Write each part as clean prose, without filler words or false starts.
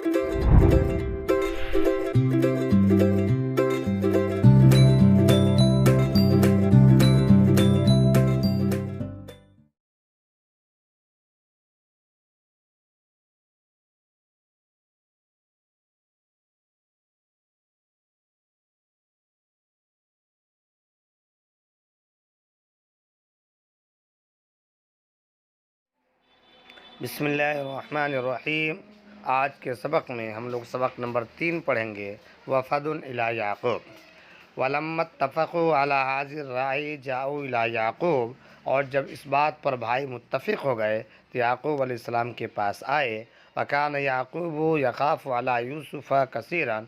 بسم اللہ الرحمن الرحیم۔ آج کے سبق میں ہم لوگ سبق نمبر 3 پڑھیں گے، وفد الی یعقوب۔ ولما اتفقوا علی هذه الرأی جاؤوا الی یعقوب، اور جب اس بات پر بھائی متفق ہو گئے تو یعقوب علیہ السلام کے پاس آئے۔ وکان یعقوب یخاف علی یوسف کثیرا،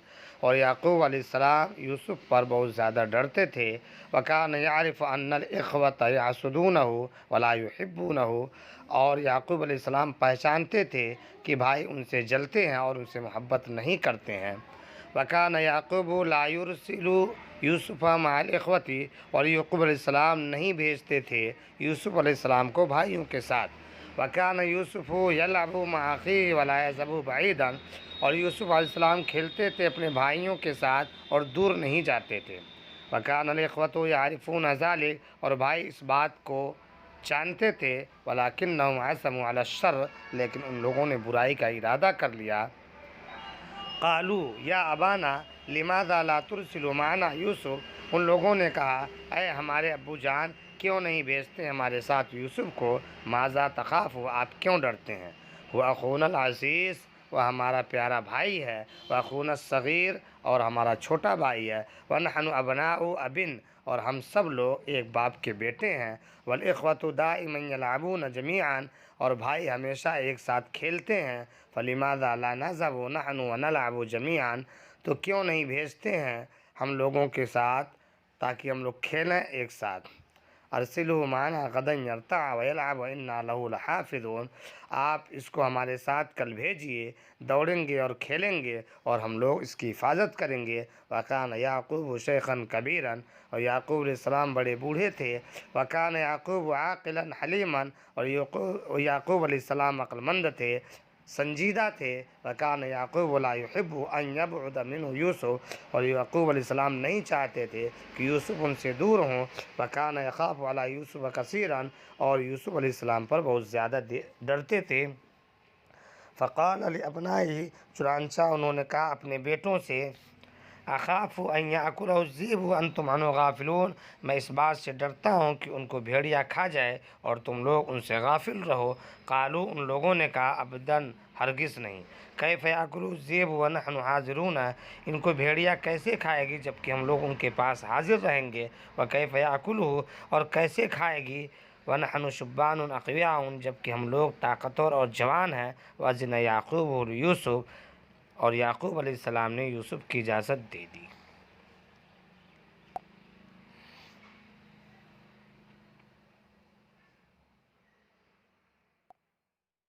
اور یعقوب علیہ السلام یوسف پر بہت زیادہ ڈرتے تھے۔ وکان یعرف ان الاخوة یحسدونہ ولا یحبونہ، اور یعقوب علیہ السلام پہچانتے تھے کہ بھائی ان سے جلتے ہیں اور ان سے محبت نہیں کرتے ہیں۔ وکان یعقوب لا یرسل یوسف مع الاخوة، اور یعقوب علیہ السلام نہیں بھیجتے تھے یوسف علیہ السلام کو بھائیوں کے ساتھ۔ وکان یوسف یلعب مع اخیہ ولا یذهب بعیدا، اور یوسف علیہ السلام کھیلتے تھے اپنے بھائیوں کے ساتھ اور دور نہیں جاتے تھے۔ وکان الاخوة یعرفون ذلک، اور بھائی اس بات کو جانتے تھے۔ ولکنہم عزموا علی الشر، لیکن ان لوگوں نے برائی کا ارادہ کر لیا۔ قالوا یا ابانا لماذا لا ترسل معنا یوسف، ان لوگوں نے کہا اے ہمارے ابو جان، کیوں نہیں بھیجتے ہمارے ساتھ یوسف کو؟ ماذا تخاف، آپ کیوں ڈرتے ہیں؟ وہ اخونا العزیز، وہ ہمارا پیارا بھائی ہے۔ واخونا الصغیر، اور ہمارا چھوٹا بھائی ہے۔ ونحن ابناء اب، اور ہم سب لوگ ایک باپ کے بیٹے ہیں۔ والاخوة دائما یلعبون جمیعا، اور بھائی ہمیشہ ایک ساتھ کھیلتے ہیں۔ فلماذا لا نذهب نحن ونلعب جمیعا، تو کیوں نہیں بھیجتے ہیں ہم لوگوں کے ساتھ تاکہ ہم لوگ کھیلیں ایک ساتھ۔ ارسلہ معنا غدا یرتع ویلعب وانا له لحافظون، آپ اس کو ہمارے ساتھ کل بھیجیے، دوڑیں گے اور کھیلیں گے اور ہم لوگ اس کی حفاظت کریں گے۔ وکان یعقوب شیخا کبیرا، اور یعقوب علیہ السلام بڑے بوڑھے تھے۔ وکان یعقوب عاقلا حلیما، اور یعقوب علیہ السلام عقل مند تھے، سنجیدہ تھے۔ وکان یعقوب لا یحب ان یبعد منہ یوسف، اور یعقوب علیہ السلام نہیں چاہتے تھے کہ یوسف ان سے دور ہوں۔ وکان یخاف علی یوسف کثیرا، اور یوسف علیہ السلام پر بہت زیادہ ڈرتے تھے۔ فقال لابنائہ، چنانچہ انہوں نے کہا اپنے بیٹوں سے، اخاف ان یاکلہ الذئب وانتم عنہ غافلون، میں اس بات سے ڈرتا ہوں کہ ان کو بھیڑیا کھا جائے اور تم لوگ ان سے غافل رہو۔ قالوا، ان لوگوں نے کہا ابداً، ہرگز نہیں۔ کیف یاکل الذئب ونحن حاضرون، ان کو بھیڑیا کیسے کھائے گی جبکہ ہم لوگ ان کے پاس حاضر رہیں گے۔ وکیف یاکلہ، اور کیسے کھائے گی، ونحن شبان اقویاء، جبکہ ہم لوگ طاقتور اور جوان ہیں۔ واذن یعقوب لیوسف، اور یعقوب علیہ السلام نے یوسف کی اجازت دے دی۔